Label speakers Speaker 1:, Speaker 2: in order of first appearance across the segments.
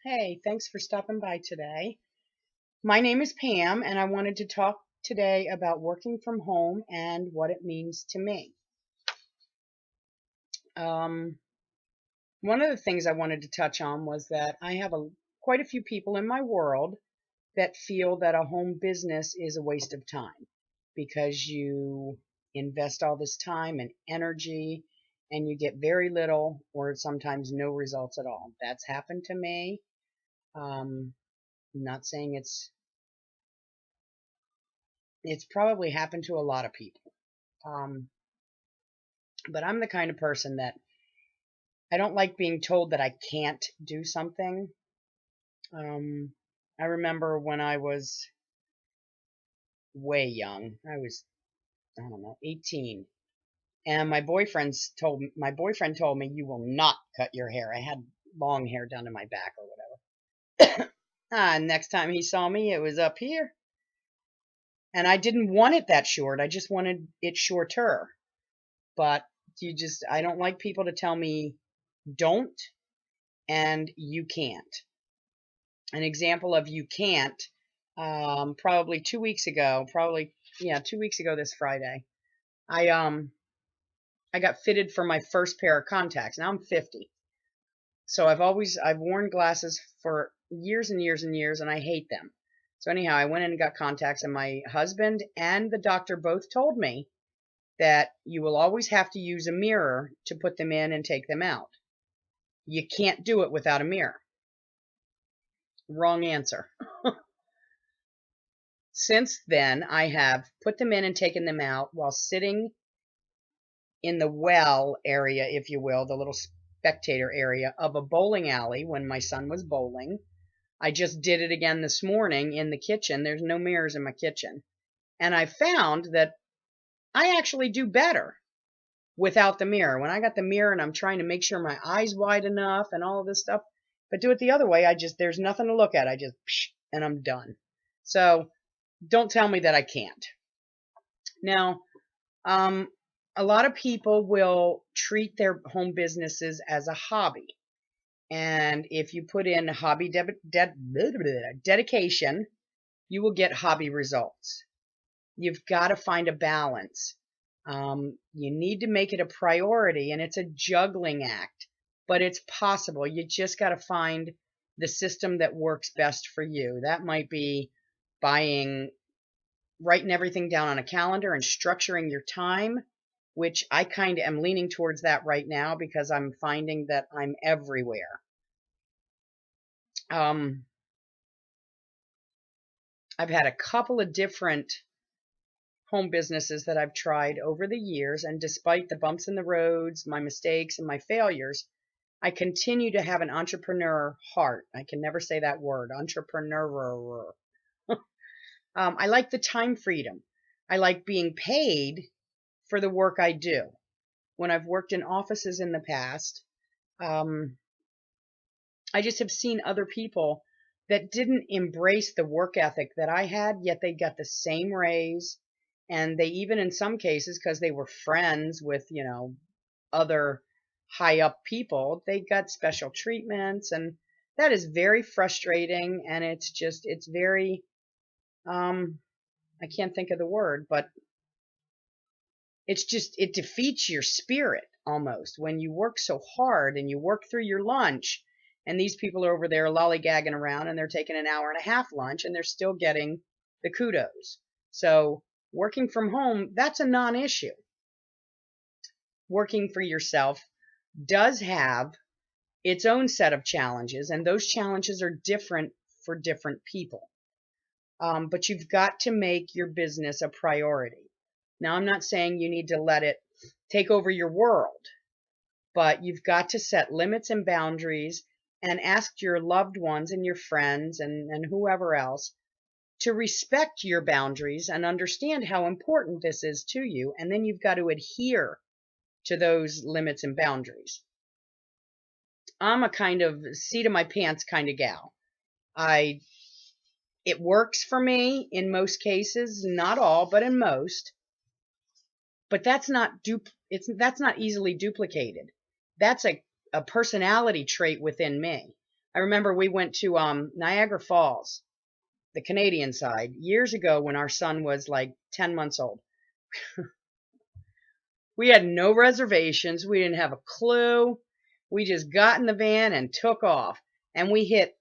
Speaker 1: Hey, thanks for stopping by today. My name is Pam, and I wanted to talk today about working from home and what it means to me. Um, One of the things I wanted to touch on was that I have quite a few people in my world that feel that a home business is a waste of time because you invest all this time and energy and you get very little or sometimes no results at all. That's happened to me. I'm not saying it's probably happened to a lot of people. Um, but I'm the kind of person that I don't like being told that I can't do something. Um, I remember when I was way young, I don't know, 18, and my boyfriend told me you will not cut your hair. I had long hair down to my back or whatever. Next time he saw me, it was up here, and I didn't want it that short. I just wanted it shorter. But I don't like people to tell me don't and you can't. An example of you can't, probably 2 weeks ago, yeah, 2 weeks ago this Friday, I, um, I got fitted for my first pair of contacts. Now I'm 50. So I've worn glasses for years and years and years and I hate them. So anyhow, I went in and got contacts and my husband and the doctor both told me that you will always have to use a mirror to put them in and take them out. You can't do it without a mirror. Wrong answer. Since then, I have put them in and taken them out while sitting in the well area, if you will, the little spectator area of a bowling alley when my son was bowling. I just did it again this morning in the kitchen. There's no mirrors in my kitchen. And I found that I actually do better without the mirror. When I got the mirror and I'm trying to make sure my eyes wide enough and all of this stuff, but do it the other way, there's nothing to look at. I just, and I'm done. So don't tell me that I can't. Now, um, a lot of people will treat their home businesses as a hobby. And if you put in dedication, you will get hobby results. You've got to find a balance. You need to make it a priority, and it's a juggling act, but it's possible. You just got to find the system that works best for you. That might be buying writing everything down on a calendar and structuring your time, which I kind of am leaning towards that right now because I'm finding that I'm everywhere. Um, I've had a couple of different home businesses that I've tried over the years, and despite the bumps in the roads, my mistakes, and my failures, I continue to have an entrepreneur heart. I can never say that word, entrepreneur. I like the time freedom. I like being paid for the work I do. When I've worked in offices in the past, um, I just have seen other people that didn't embrace the work ethic that I had, yet they got the same raise. And they even, in some cases, because they were friends with, other high up people, they got special treatments. And that is very frustrating. And it's very, I can't think of the word, but it defeats your spirit almost when you work so hard and you work through your lunch and these people are over there lollygagging around and they're taking an hour and a half lunch and they're still getting the kudos. So working from home, that's a non-issue. Working for yourself does have its own set of challenges, and those challenges are different for different people. But you've got to make your business a priority. Now, I'm not saying you need to let it take over your world, but you've got to set limits and boundaries and ask your loved ones and your friends and whoever else to respect your boundaries and understand how important this is to you. And then you've got to adhere to those limits and boundaries. I'm a kind of seat of my pants kind of gal. I It works for me in most cases, not all, but in most. But that's not easily duplicated. That's a personality trait within me. I remember we went to Niagara Falls, the Canadian side, years ago when our son was like 10 months old. We had no reservations. We didn't have a clue. We just got in the van and took off. And we hit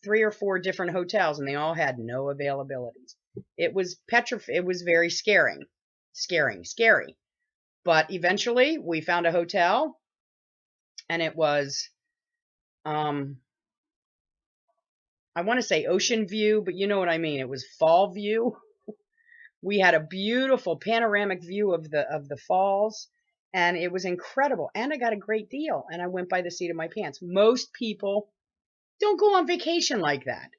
Speaker 1: 3 or 4 different hotels, and they all had no availabilities. It was it was very scary. But eventually, we found a hotel, and it was, I want to say ocean view, but you know what I mean. It was fall view. We had a beautiful panoramic view of the falls, and it was incredible. And I got a great deal, and I went by the seat of my pants. Most people don't go on vacation like that.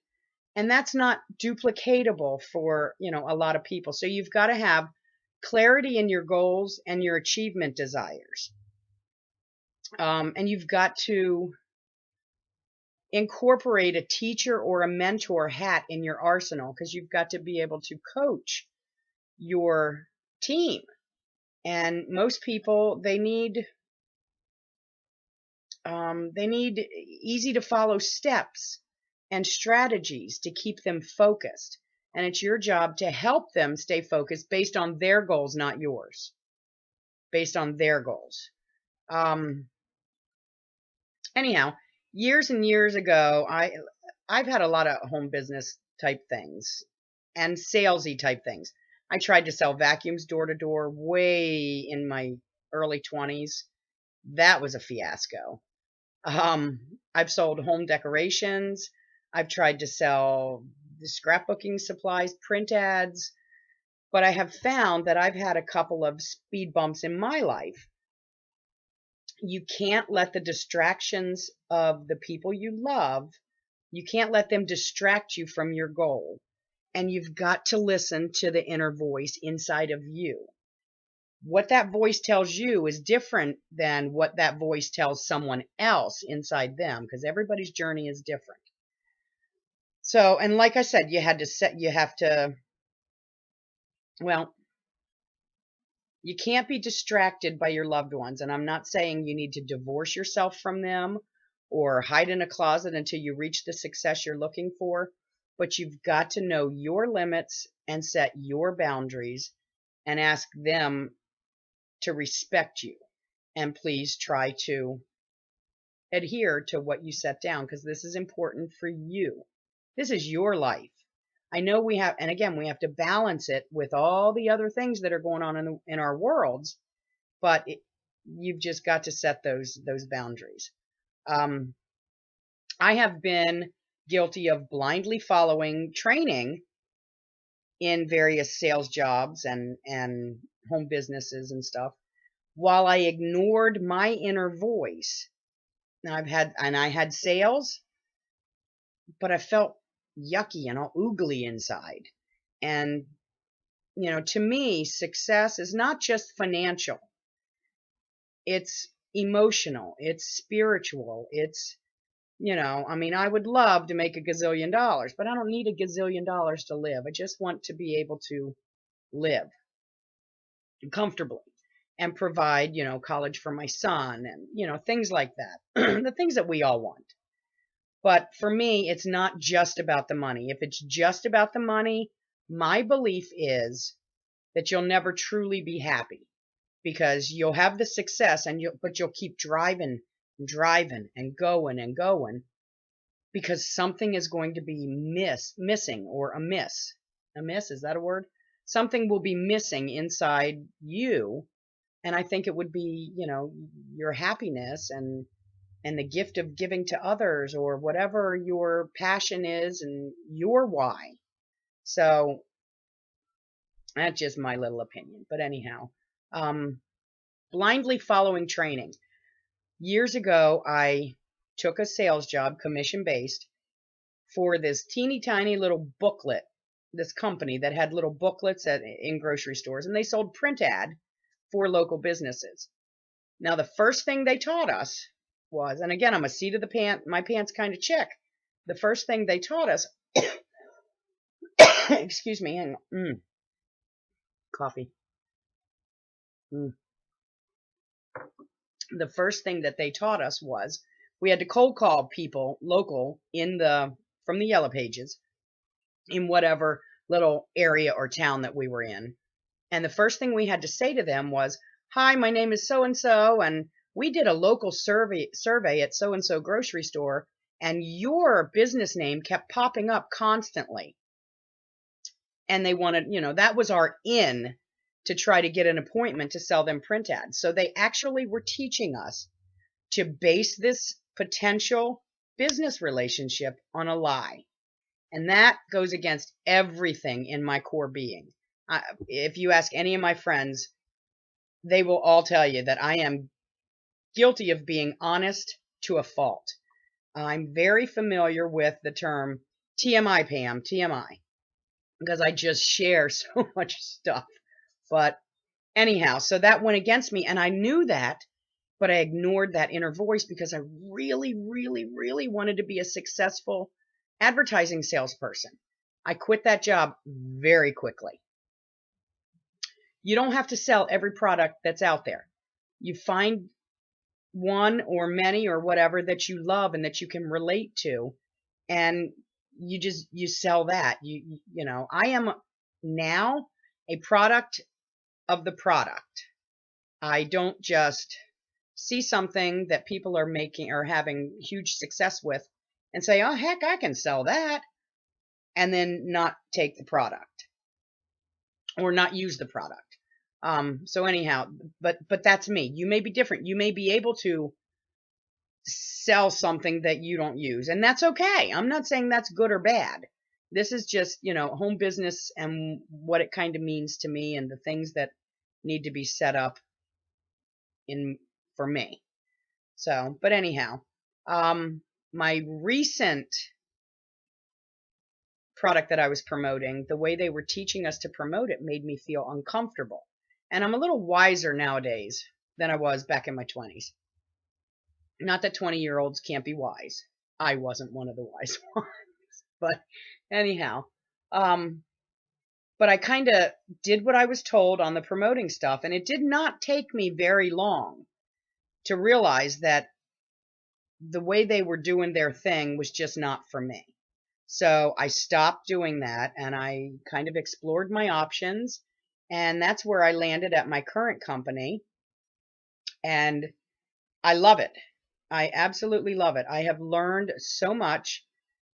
Speaker 1: And that's not duplicatable for, a lot of people. So you've got to have clarity in your goals and your achievement desires. And you've got to incorporate a teacher or a mentor hat in your arsenal, because you've got to be able to coach your team. And most people, they need easy to follow steps and strategies to keep them focused. And it's your job to help them stay focused based on their goals, not yours. Based on their goals. Anyhow, years and years ago, I've had a lot of home business type things and salesy type things. I tried to sell vacuums door to door way in my early 20s. That was a fiasco. I've sold home decorations. I've tried to sell the scrapbooking supplies, print ads, but I have found that I've had a couple of speed bumps in my life. You can't let the distractions of the people you love, you can't let them distract you from your goal. And you've got to listen to the inner voice inside of you. What that voice tells you is different than what that voice tells someone else inside them, because everybody's journey is different. So, and like I said, well, you can't be distracted by your loved ones. And I'm not saying you need to divorce yourself from them or hide in a closet until you reach the success you're looking for. But you've got to know your limits and set your boundaries and ask them to respect you. And please try to adhere to what you set down, because this is important for you. This is your life. I know we have, and again, we have to balance it with all the other things that are going on in our worlds, but you've just got to set those boundaries. I have been guilty of blindly following training in various sales jobs and home businesses and stuff, while I ignored my inner voice. Now I had sales, but I felt yucky and all oogly inside. And, to me, success is not just financial. It's emotional. It's spiritual. It's, I would love to make a gazillion dollars, but I don't need a gazillion dollars to live. I just want to be able to live comfortably and provide, college for my son and, things like that. The things that we all want. But for me, it's not just about the money. If it's just about the money, my belief is that you'll never truly be happy, because you'll have the success but you'll keep driving and going, because something is going to be missing or amiss. Amiss, is that a word? Something will be missing inside you. And I think it would be, your happiness and the gift of giving to others, or whatever your passion is and your why. So that's just my little opinion. But anyhow, blindly following training. Years ago, I took a sales job, commission-based, for this teeny tiny little booklet, this company that had little booklets in grocery stores, and they sold print ad for local businesses. Now, the first thing they taught us was, and again, I'm a seat of my pants kind of chick. The first thing they taught us, excuse me, hang on, coffee. The first thing that they taught us was we had to cold call people local from the Yellow Pages in whatever little area or town that we were in. And the first thing we had to say to them was, "Hi, my name is so and so, and we did a local survey at so and so grocery store, and your business name kept popping up constantly." And they wanted, that was our in to try to get an appointment to sell them print ads. So they actually were teaching us to base this potential business relationship on a lie. And that goes against everything in my core being. If you ask any of my friends, they will all tell you that I am guilty of being honest to a fault. I'm very familiar with the term TMI, Pam, TMI, because I just share so much stuff. But anyhow, so that went against me, and I knew that, but I ignored that inner voice because I really, really, really wanted to be a successful advertising salesperson. I quit that job very quickly. You don't have to sell every product that's out there. You find one or many or whatever that you love and that you can relate to, and you sell that. I am now a product of the product. I don't just see something that people are making or having huge success with and say, "Oh, heck, I can sell that," and then not take the product or not use the product. So anyhow, but that's me. You may be different. You may be able to sell something that you don't use, and that's okay. I'm not saying that's good or bad. This is just, home business and what it kind of means to me and the things that need to be set up for me. So, but anyhow, my recent product that I was promoting, the way they were teaching us to promote it made me feel uncomfortable. And I'm a little wiser nowadays than I was back in my 20s. Not that 20-year-olds can't be wise. I wasn't one of the wise ones. But anyhow, but I kind of did what I was told on the promoting stuff, and it did not take me very long to realize that the way they were doing their thing was just not for me. So I stopped doing that, and I kind of explored my options, and that's where I landed at my current company, and I love it. I absolutely love it. I have learned so much.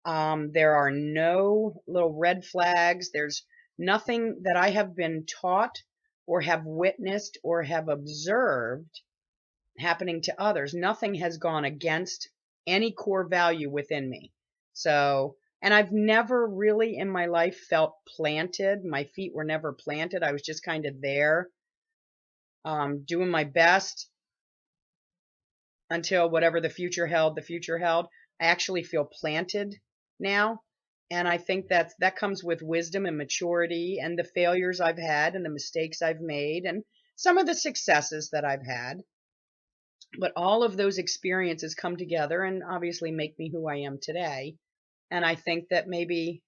Speaker 1: There are no little red flags. There's nothing that I have been taught or have witnessed or have observed happening to others. Nothing has gone against any core value within me. So, and I've never really in my life felt planted. My feet were never planted. I was just kind of there, doing my best until whatever the future held, I actually feel planted now. And I think that comes with wisdom and maturity and the failures I've had and the mistakes I've made and some of the successes that I've had. But all of those experiences come together and obviously make me who I am today. And I think that maybe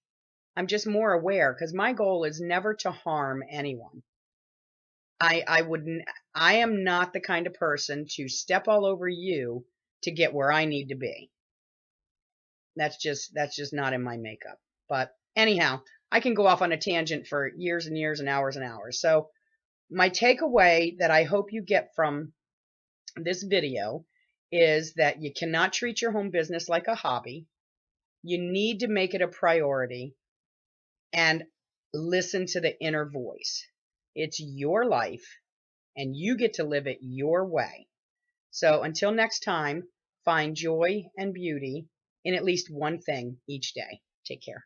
Speaker 1: I'm just more aware because my goal is never to harm anyone. I am not the kind of person to step all over you to get where I need to be. That's just not in my makeup. But anyhow, I can go off on a tangent for years and years and hours and hours. So my takeaway that I hope you get from this video is that you cannot treat your home business like a hobby. You need to make it a priority and listen to the inner voice. It's your life and you get to live it your way. So until next time, find joy and beauty in at least one thing each day. Take care.